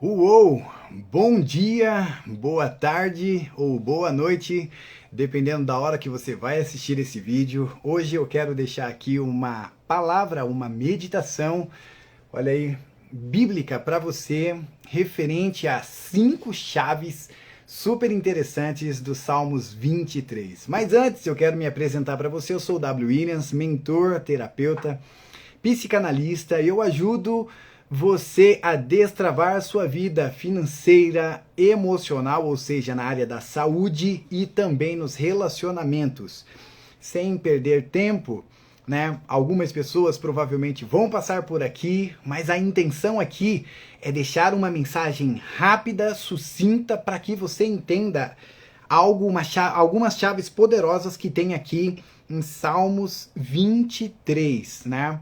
Uou! Bom dia, boa tarde ou boa noite, dependendo da hora que você vai assistir esse vídeo. Hoje eu quero deixar aqui uma palavra, uma meditação, olha aí, bíblica para você, referente a 5 chaves super interessantes dos Salmos 23. Mas antes eu quero me apresentar para você. Eu sou o W. Williams, mentor, terapeuta, psicanalista, e eu ajudo você a destravar a sua vida financeira, emocional, ou seja, na área da saúde e também nos relacionamentos. Sem perder tempo, né? Algumas pessoas provavelmente vão passar por aqui, mas a intenção aqui é deixar uma mensagem rápida, sucinta, para que você entenda algumas chaves poderosas que tem aqui em Salmos 23, né?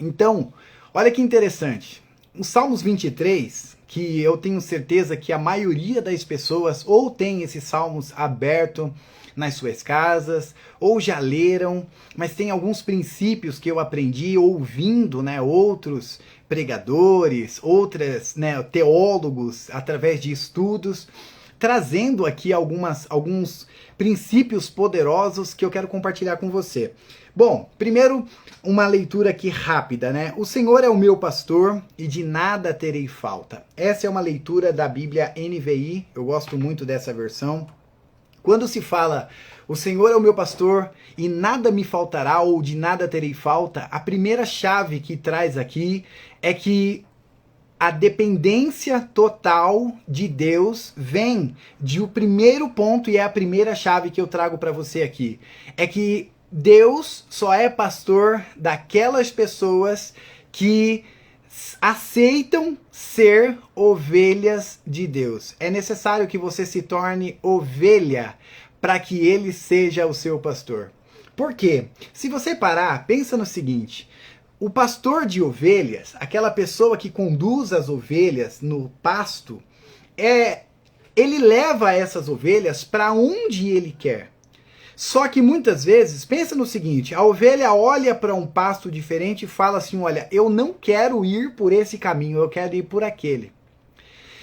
Então, olha que interessante. Os Salmos 23, que eu tenho certeza que a maioria das pessoas ou tem esses salmos aberto nas suas casas, ou já leram, mas tem alguns princípios que eu aprendi ouvindo, né, outros pregadores, outros, né, teólogos, através de estudos, trazendo aqui alguns princípios poderosos que eu quero compartilhar com você. Bom, primeiro uma leitura aqui rápida, né? O Senhor é o meu pastor e de nada terei falta. Essa é uma leitura da Bíblia NVI, eu gosto muito dessa versão. Quando se fala, o Senhor é o meu pastor e nada me faltará ou de nada terei falta, a primeira chave que traz aqui é que a dependência total de Deus vem de o primeiro ponto, e é a primeira chave que eu trago para você aqui. É que Deus só é pastor daquelas pessoas que aceitam ser ovelhas de Deus. É necessário que você se torne ovelha para que ele seja o seu pastor. Por quê? Se você parar, pensa no seguinte: o pastor de ovelhas, aquela pessoa que conduz as ovelhas no pasto, ele leva essas ovelhas para onde ele quer. Só que muitas vezes, pensa no seguinte, a ovelha olha para um pasto diferente e fala assim, olha, eu não quero ir por esse caminho, eu quero ir por aquele.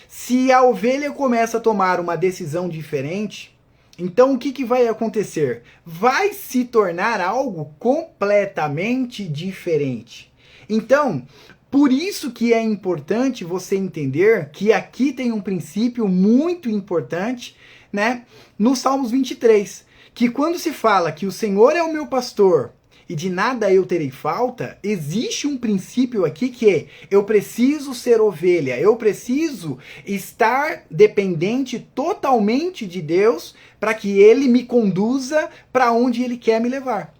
Se a ovelha começa a tomar uma decisão diferente, então o que vai acontecer? Vai se tornar algo completamente diferente. Então, por isso que é importante você entender que aqui tem um princípio muito importante, né, no Salmos 23, que quando se fala que o Senhor é o meu pastor e de nada eu terei falta, existe um princípio aqui que é, eu preciso ser ovelha, eu preciso estar dependente totalmente de Deus para que ele me conduza para onde ele quer me levar.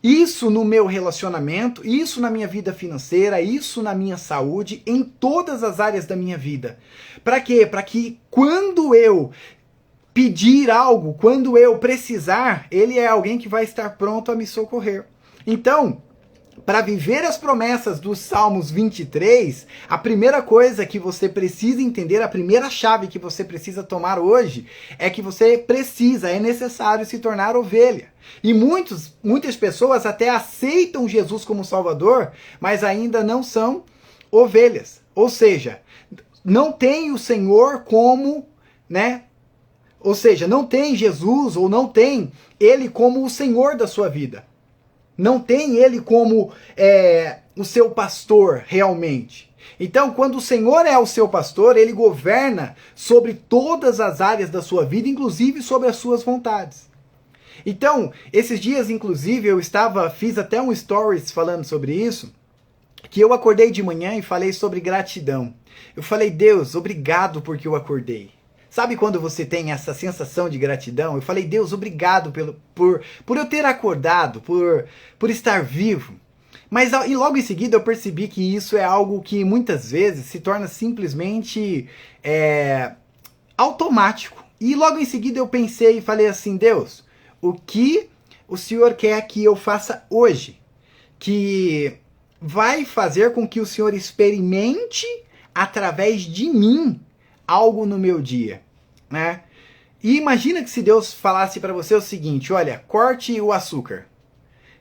Isso no meu relacionamento, isso na minha vida financeira, isso na minha saúde, em todas as áreas da minha vida. Para quê? Para que quando eu pedir algo, quando eu precisar, ele é alguém que vai estar pronto a me socorrer. Então, para viver as promessas dos Salmos 23, a primeira coisa que você precisa entender, a primeira chave que você precisa tomar hoje, é que você é necessário se tornar ovelha. E muitas pessoas até aceitam Jesus como Salvador, mas ainda não são ovelhas. Ou seja, não tem o Senhor como, né? Ou seja, não tem Jesus ou não tem ele como o Senhor da sua vida. Não tem ele como o seu pastor realmente. Então, quando o Senhor é o seu pastor, ele governa sobre todas as áreas da sua vida, inclusive sobre as suas vontades. Então, esses dias, inclusive, fiz até um stories falando sobre isso, que eu acordei de manhã e falei sobre gratidão. Eu falei, Deus, obrigado porque eu acordei. Sabe quando você tem essa sensação de gratidão? Eu falei, Deus, obrigado por eu ter acordado, por estar vivo. Mas e logo em seguida eu percebi que isso é algo que muitas vezes se torna simplesmente automático. E logo em seguida eu pensei e falei assim, Deus, o que o Senhor quer que eu faça hoje? Que vai fazer com que o Senhor experimente através de mim algo no meu dia, né? E imagina que se Deus falasse para você o seguinte, olha, corte o açúcar,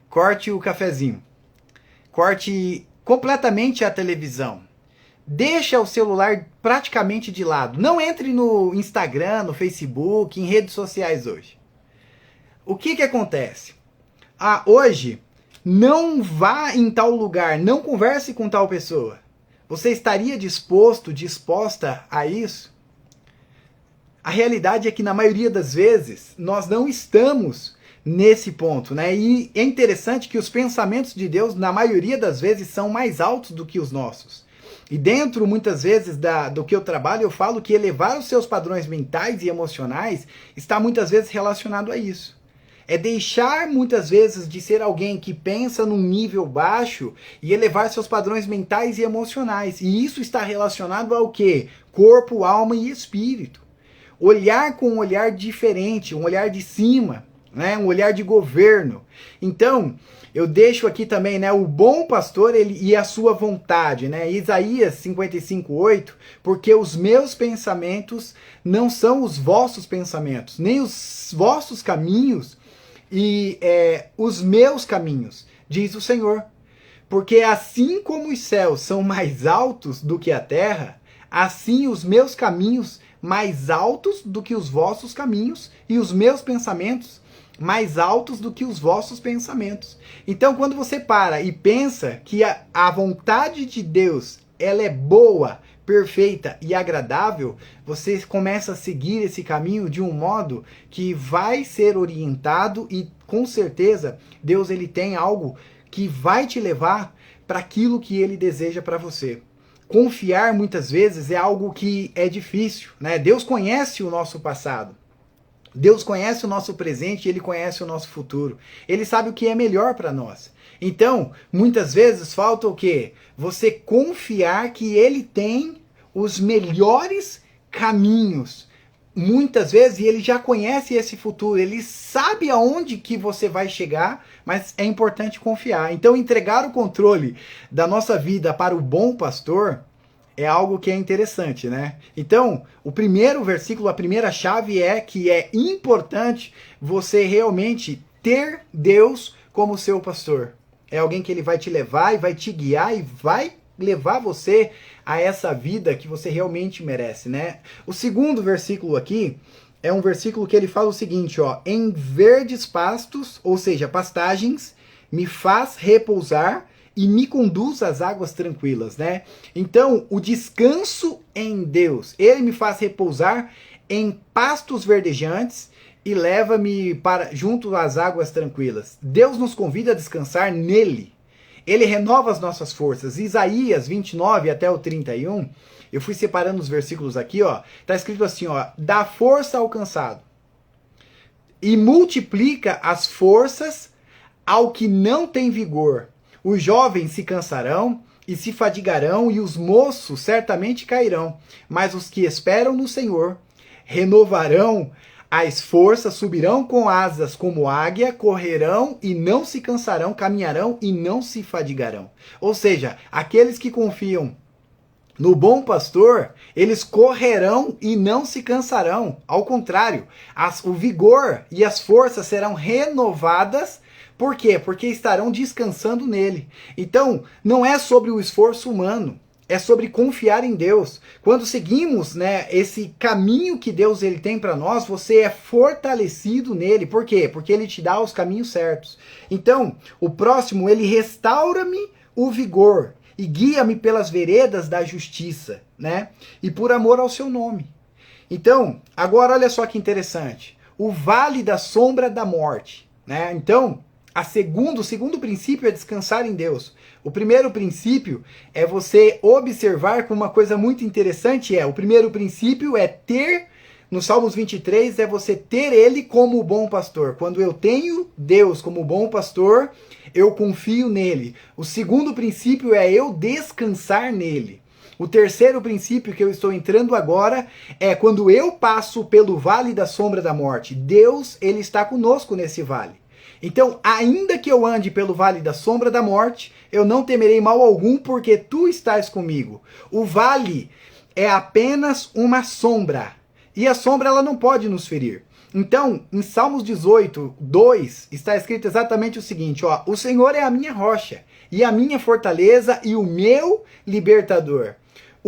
corte o cafezinho, corte completamente a televisão, Deixa o celular praticamente de lado. Não entre no Instagram, no Facebook, em redes sociais hoje. O que acontece? Hoje, não vá em tal lugar, não converse com tal pessoa. Você estaria disposta a isso? A realidade é que na maioria das vezes nós não estamos nesse ponto, né? E é interessante que os pensamentos de Deus, na maioria das vezes, são mais altos do que os nossos. E dentro, muitas vezes, do que eu trabalho, eu falo que elevar os seus padrões mentais e emocionais está muitas vezes relacionado a isso. É deixar muitas vezes de ser alguém que pensa num nível baixo e elevar seus padrões mentais e emocionais. E isso está relacionado ao quê? Corpo, alma e espírito. Olhar com um olhar diferente, um olhar de cima, né? Um olhar de governo. Então, eu deixo aqui também, né, o bom pastor e a sua vontade, né? Isaías 55:8, porque os meus pensamentos não são os vossos pensamentos, nem os vossos caminhos e os meus caminhos, diz o Senhor. Porque assim como os céus são mais altos do que a terra, assim os meus caminhos mais altos do que os vossos caminhos e os meus pensamentos mais altos do que os vossos pensamentos. Então, quando você para e pensa que a vontade de Deus ela é boa, perfeita e agradável, você começa a seguir esse caminho de um modo que vai ser orientado e com certeza Deus ele tem algo que vai te levar para aquilo que ele deseja para você. Confiar muitas vezes é algo que é difícil, né? Deus conhece o nosso passado. Deus conhece o nosso presente e Ele conhece o nosso futuro. Ele sabe o que é melhor para nós. Então, muitas vezes falta o quê? Você confiar que Ele tem os melhores caminhos. Muitas vezes, e Ele já conhece esse futuro, Ele sabe aonde que você vai chegar, mas é importante confiar. Então, entregar o controle da nossa vida para o bom pastor é algo que é interessante, né? Então, o primeiro versículo, a primeira chave é que é importante você realmente ter Deus como seu pastor. É alguém que ele vai te levar e vai te guiar e vai levar você a essa vida que você realmente merece, né? O segundo versículo aqui é um versículo que ele fala o seguinte, ó: em verdes pastos, ou seja, pastagens, me faz repousar e me conduz às águas tranquilas, né? Então, o descanso em Deus, ele me faz repousar em pastos verdejantes e leva-me para junto às águas tranquilas. Deus nos convida a descansar nele. Ele renova as nossas forças. Isaías 29 até o 31, eu fui separando os versículos aqui, ó. Tá escrito assim, ó: dá força ao cansado e multiplica as forças ao que não tem vigor. Os jovens se cansarão e se fadigarão, e os moços certamente cairão. Mas os que esperam no Senhor renovarão as forças, subirão com asas como águia, correrão e não se cansarão, caminharão e não se fadigarão. Ou seja, aqueles que confiam no bom pastor, eles correrão e não se cansarão. Ao contrário, o vigor e as forças serão renovadas. Por quê? Porque estarão descansando nele. Então, não é sobre o esforço humano, é sobre confiar em Deus. Quando seguimos, né, esse caminho que Deus ele tem para nós, você é fortalecido nele. Por quê? Porque ele te dá os caminhos certos. Então, o próximo, ele restaura-me o vigor e guia-me pelas veredas da justiça, né? E por amor ao seu nome. Então, agora olha só que interessante. O vale da sombra da morte, né? Então, o segundo princípio é descansar em Deus. O primeiro princípio é você observar com uma coisa muito interessante, o primeiro princípio é ter, no Salmos 23, é você ter ele como o bom pastor. Quando eu tenho Deus como bom pastor, eu confio nele. O segundo princípio é eu descansar nele. O terceiro princípio que eu estou entrando agora é quando eu passo pelo vale da sombra da morte. Deus, ele está conosco nesse vale. Então, ainda que eu ande pelo vale da sombra da morte, eu não temerei mal algum, porque tu estás comigo. O vale é apenas uma sombra, e a sombra ela não pode nos ferir. Então, em Salmos 18, 2, está escrito exatamente o seguinte, ó: o Senhor é a minha rocha, e a minha fortaleza, e o meu libertador.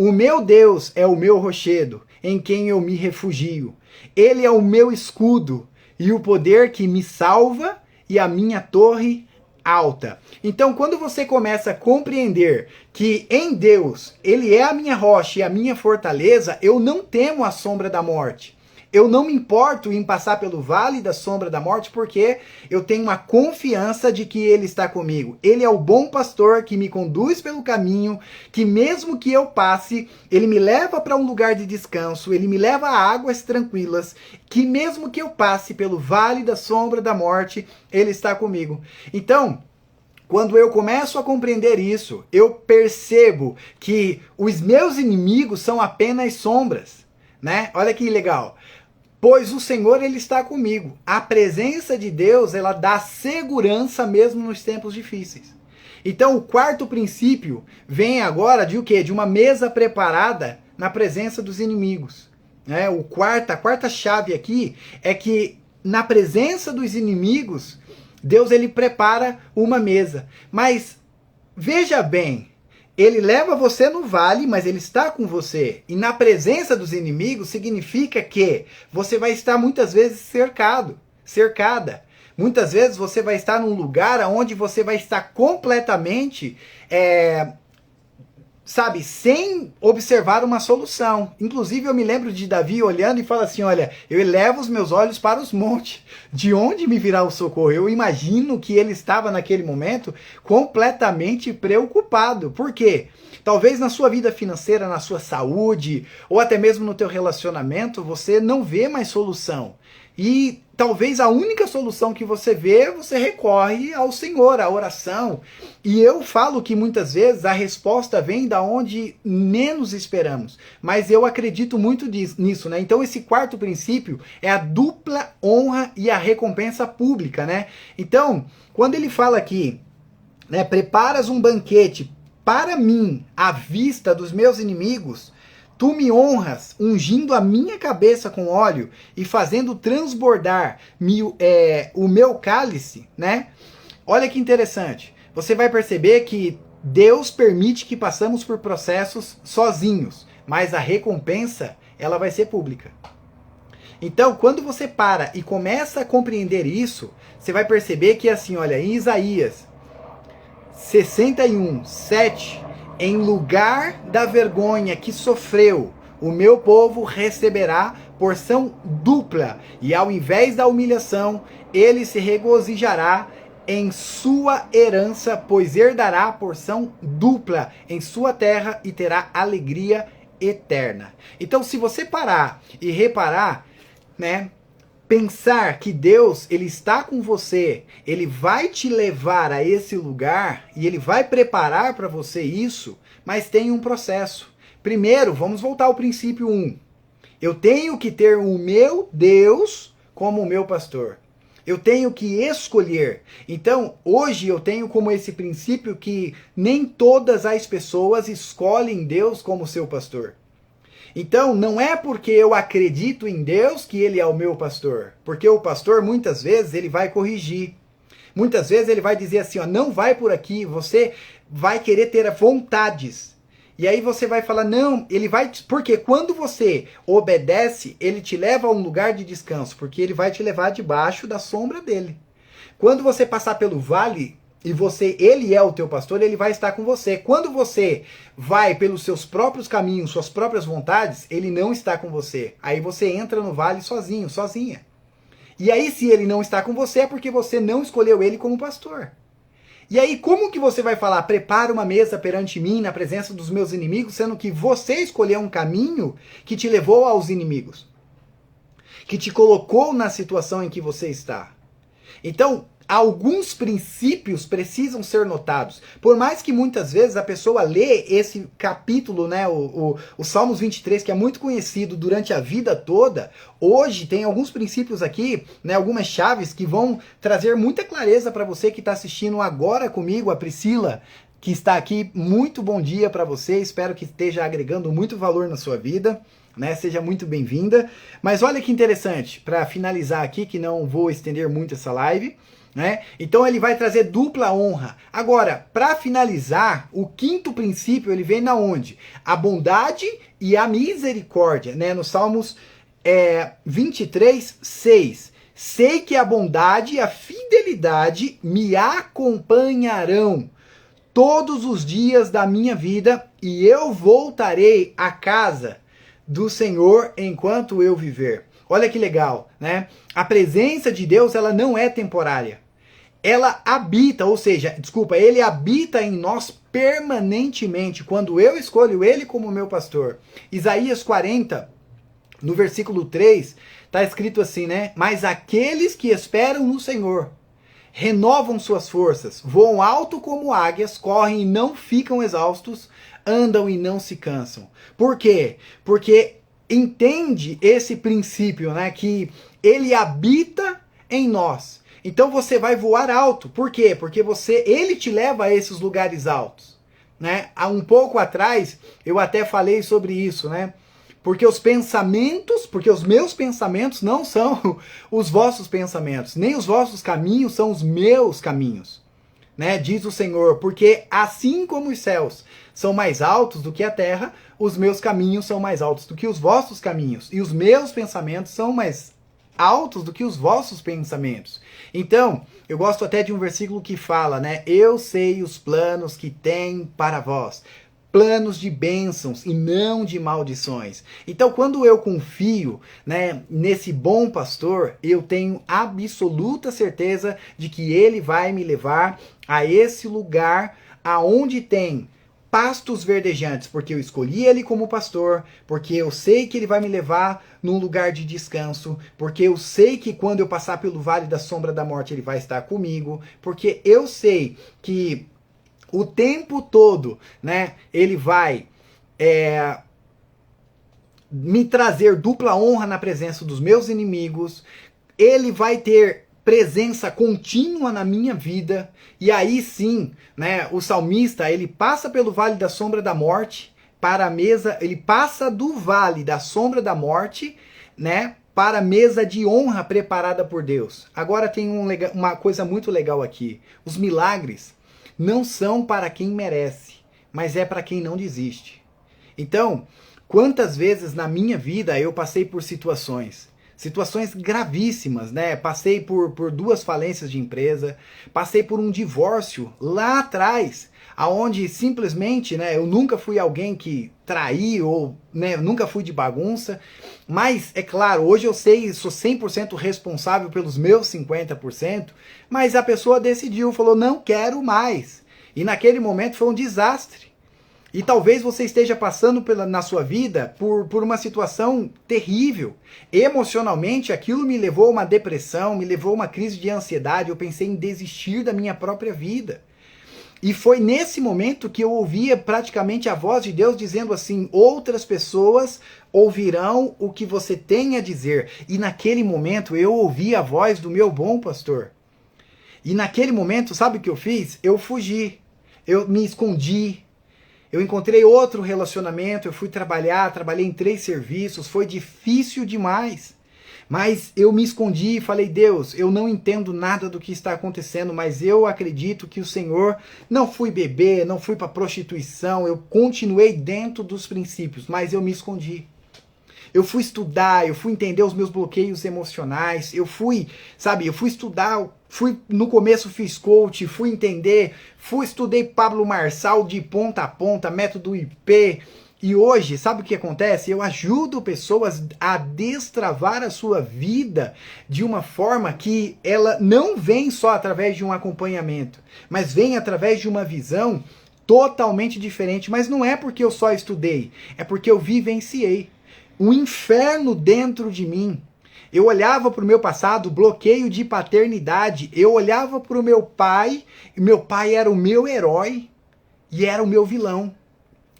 O meu Deus é o meu rochedo, em quem eu me refugio. Ele é o meu escudo e o poder que me salva e a minha torre alta. Então, quando você começa a compreender que em Deus Ele é a minha rocha e a minha fortaleza, eu não temo a sombra da morte. Eu não me importo em passar pelo vale da sombra da morte, porque eu tenho uma confiança de que Ele está comigo. Ele é o bom pastor que me conduz pelo caminho, que mesmo que eu passe, Ele me leva para um lugar de descanso, Ele me leva a águas tranquilas, que mesmo que eu passe pelo vale da sombra da morte, Ele está comigo. Então, quando eu começo a compreender isso, eu percebo que os meus inimigos são apenas sombras, né? Olha que legal. Pois o Senhor, Ele está comigo. A presença de Deus, ela dá segurança mesmo nos tempos difíceis. Então, o quarto princípio vem agora de o quê? De uma mesa preparada na presença dos inimigos. Né? A quarta chave aqui é que na presença dos inimigos, Deus ele prepara uma mesa. Mas veja bem, Ele leva você no vale, mas Ele está com você. E na presença dos inimigos significa que você vai estar muitas vezes cercada. Muitas vezes você vai estar num lugar onde você vai estar completamente, sem observar uma solução. Inclusive eu me lembro de Davi olhando e fala assim, olha, eu elevo os meus olhos para os montes. De onde me virá o socorro? Eu imagino que ele estava naquele momento completamente preocupado. Por quê? Talvez na sua vida financeira, na sua saúde, ou até mesmo no teu relacionamento, você não vê mais solução. E talvez a única solução que você vê, você recorre ao Senhor, à oração. E eu falo que muitas vezes a resposta vem da onde menos esperamos. Mas eu acredito muito nisso, né? Então esse quarto princípio é a dupla honra e a recompensa pública, né? Então, quando ele fala aqui, né, preparas um banquete para mim à vista dos meus inimigos, tu me honras, ungindo a minha cabeça com óleo e fazendo transbordar o meu cálice, né? Olha que interessante. Você vai perceber que Deus permite que passamos por processos sozinhos, mas a recompensa, ela vai ser pública. Então, quando você para e começa a compreender isso, você vai perceber que assim, olha, em Isaías 61, 7... em lugar da vergonha que sofreu, o meu povo receberá porção dupla, e ao invés da humilhação, ele se regozijará em sua herança, pois herdará porção dupla em sua terra e terá alegria eterna. Então, se você parar e reparar, né, pensar que Deus, ele está com você, ele vai te levar a esse lugar e ele vai preparar para você isso, mas tem um processo. Primeiro, vamos voltar ao princípio 1. Eu tenho que ter o meu Deus como o meu pastor. Eu tenho que escolher. Então, hoje eu tenho como esse princípio que nem todas as pessoas escolhem Deus como seu pastor. Então, não é porque eu acredito em Deus que ele é o meu pastor. Porque o pastor, muitas vezes, ele vai corrigir. Muitas vezes ele vai dizer assim, ó, não vai por aqui, você vai querer ter vontades. E aí você vai falar, não, ele vai... Porque quando você obedece, ele te leva a um lugar de descanso. Porque ele vai te levar debaixo da sombra dele. Quando você passar pelo vale... e ele é o teu pastor, ele vai estar com você. Quando você vai pelos seus próprios caminhos, suas próprias vontades, ele não está com você. Aí você entra no vale sozinho, sozinha. E aí se ele não está com você é porque você não escolheu ele como pastor. E aí como que você vai falar, prepara uma mesa perante mim na presença dos meus inimigos, sendo que você escolheu um caminho que te levou aos inimigos? Que te colocou na situação em que você está. Então, alguns princípios precisam ser notados. Por mais que muitas vezes a pessoa lê esse capítulo, né, o Salmos 23, que é muito conhecido durante a vida toda, hoje tem alguns princípios aqui, né, algumas chaves que vão trazer muita clareza para você que está assistindo agora comigo, a Priscila, que está aqui. Muito bom dia para você, espero que esteja agregando muito valor na sua vida. Né, seja muito bem-vinda. Mas olha que interessante, para finalizar aqui, que não vou estender muito essa live, né? Então ele vai trazer dupla honra. Agora, para finalizar, o quinto princípio ele vem na onde? A bondade e a misericórdia, né? No Salmos 23, 6. Sei que a bondade e a fidelidade me acompanharão todos os dias da minha vida e eu voltarei à casa do Senhor enquanto eu viver. Olha que legal, né? A presença de Deus, ela não é temporária. Ela habita, ou seja, desculpa, ele habita em nós permanentemente quando eu escolho ele como meu pastor. Isaías 40, no versículo 3, está escrito assim, né? Mas aqueles que esperam no Senhor renovam suas forças, voam alto como águias, correm e não ficam exaustos, andam e não se cansam. Por quê? Porque entende esse princípio, né? Que ele habita em nós. Então você vai voar alto. Por quê? Porque ele te leva a esses lugares altos, né? Há um pouco atrás eu até falei sobre isso, né? Porque os meus pensamentos não são os vossos pensamentos, nem os vossos caminhos são os meus caminhos, né? Diz o Senhor, porque assim como os céus são mais altos do que a terra, os meus caminhos são mais altos do que os vossos caminhos, e os meus pensamentos são mais altos do que os vossos pensamentos. Então, eu gosto até de um versículo que fala, né? Eu sei os planos que tenho para vós, planos de bênçãos e não de maldições. Então, quando eu confio, né, nesse bom pastor, eu tenho absoluta certeza de que ele vai me levar a esse lugar aonde tem pastos verdejantes, porque eu escolhi ele como pastor, porque eu sei que ele vai me levar num lugar de descanso, porque eu sei que quando eu passar pelo vale da sombra da morte ele vai estar comigo, porque eu sei que o tempo todo, né, ele vai me trazer dupla honra na presença dos meus inimigos, ele vai ter presença contínua na minha vida, e aí sim, né, o salmista, ele passa pelo vale da sombra da morte para a mesa, ele passa do vale da sombra da morte, né, para a mesa de honra preparada por Deus. Agora tem uma coisa muito legal aqui, os milagres não são para quem merece, mas é para quem não desiste. Então, quantas vezes na minha vida eu passei por situações gravíssimas, né? Passei por 2 falências de empresa, passei por um divórcio lá atrás, aonde simplesmente, né, eu nunca fui alguém que traí ou, né, nunca fui de bagunça, mas é claro, hoje eu sei, sou 100% responsável pelos meus 50%, mas a pessoa decidiu, falou, não quero mais. E naquele momento foi um desastre. E talvez você esteja passando na sua vida por uma situação terrível. Emocionalmente, aquilo me levou a uma depressão, me levou a uma crise de ansiedade, eu pensei em desistir da minha própria vida. E foi nesse momento que eu ouvia praticamente a voz de Deus dizendo assim, outras pessoas ouvirão o que você tem a dizer. E naquele momento eu ouvi a voz do meu bom pastor. E naquele momento, sabe o que eu fiz? Eu fugi, eu me escondi, eu encontrei outro relacionamento, eu fui trabalhei em 3 serviços, foi difícil demais. Mas eu me escondi e falei, Deus, eu não entendo nada do que está acontecendo, mas eu acredito que o Senhor, não fui beber, não fui para prostituição, eu continuei dentro dos princípios, mas eu me escondi. Eu fui estudar, eu fui entender os meus bloqueios emocionais, eu fui estudar, no começo fiz coach, fui entender, estudei Pablo Marçal de ponta a ponta, método IP, e hoje, sabe o que acontece? Eu ajudo pessoas a destravar a sua vida de uma forma que ela não vem só através de um acompanhamento, mas vem através de uma visão totalmente diferente, mas não é porque eu só estudei, é porque eu vivenciei um inferno dentro de mim. Eu olhava para o meu passado, bloqueio de paternidade, eu olhava para o meu pai, e meu pai era o meu herói e era o meu vilão.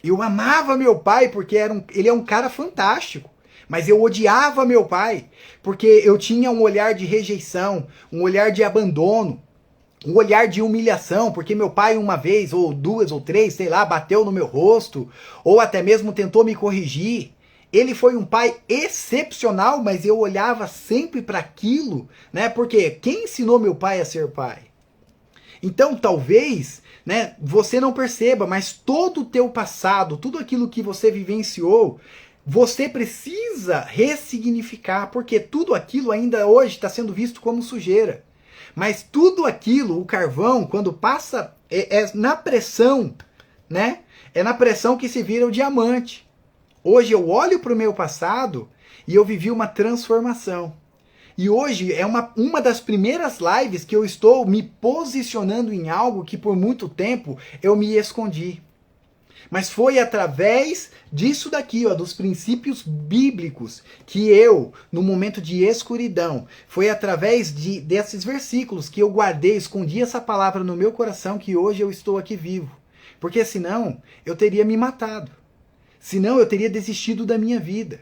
Eu amava meu pai porque ele é um cara fantástico, mas eu odiava meu pai porque eu tinha um olhar de rejeição, um olhar de abandono, um olhar de humilhação, porque meu pai uma vez, ou 2 ou 3, sei lá, bateu no meu rosto, ou até mesmo tentou me corrigir. Ele foi um pai excepcional, mas eu olhava sempre para aquilo, né? Porque quem ensinou meu pai a ser pai? Então, talvez, né, você não perceba, mas todo o teu passado, tudo aquilo que você vivenciou, você precisa ressignificar, porque tudo aquilo ainda hoje está sendo visto como sujeira. Mas tudo aquilo, o carvão, quando passa, é na pressão, né? É na pressão que se vira o diamante. Hoje eu olho para o meu passado e eu vivi uma transformação. E hoje é uma das primeiras lives que eu estou me posicionando em algo que por muito tempo eu me escondi. Mas foi através disso daqui, ó, dos princípios bíblicos, que eu, no momento de escuridão, foi através desses versículos que eu guardei, escondi essa palavra no meu coração, que hoje eu estou aqui vivo. Porque senão eu teria me matado. Senão eu teria desistido da minha vida.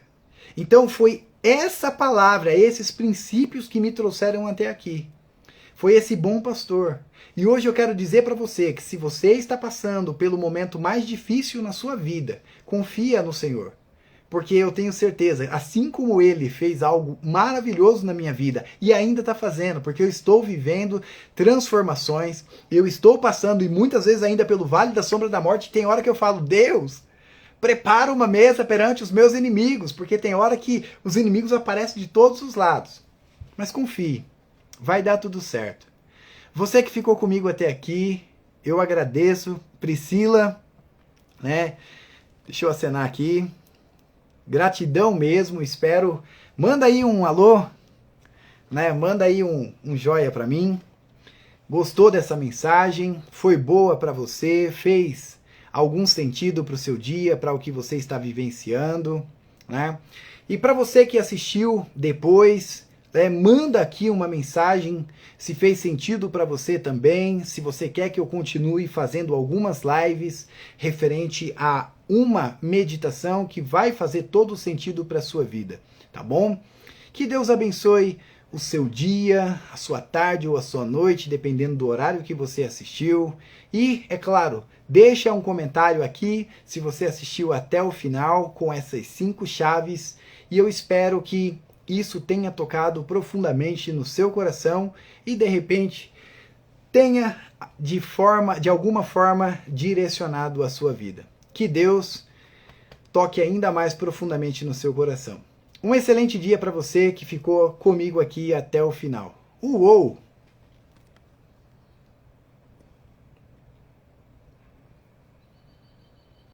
Então foi essa palavra, esses princípios que me trouxeram até aqui. Foi esse bom pastor. E hoje eu quero dizer para você que se você está passando pelo momento mais difícil na sua vida, confia no Senhor. Porque eu tenho certeza, assim como ele fez algo maravilhoso na minha vida e ainda está fazendo, porque eu estou vivendo transformações, eu estou passando e muitas vezes ainda pelo vale da sombra da morte, tem hora que eu falo, Deus, prepara uma mesa perante os meus inimigos, porque tem hora que os inimigos aparecem de todos os lados. Mas confie, vai dar tudo certo. Você que ficou comigo até aqui, eu agradeço. Priscila, né? Deixa eu acenar aqui. Gratidão mesmo, espero. Manda aí um alô, né? Manda aí um joia para mim. Gostou dessa mensagem? Foi boa para você? Fez algum sentido para o seu dia, para o que você está vivenciando, né? E para você que assistiu depois, manda aqui uma mensagem se fez sentido para você também, se você quer que eu continue fazendo algumas lives referente a uma meditação que vai fazer todo sentido para a sua vida, tá bom? Que Deus abençoe o seu dia, a sua tarde ou a sua noite, dependendo do horário que você assistiu. E, é claro, deixa um comentário aqui se você assistiu até o final com essas 5 chaves. E eu espero que isso tenha tocado profundamente no seu coração e, de repente, tenha de alguma forma direcionado a sua vida. Que Deus toque ainda mais profundamente no seu coração. Um excelente dia para você que ficou comigo aqui até o final. Uou!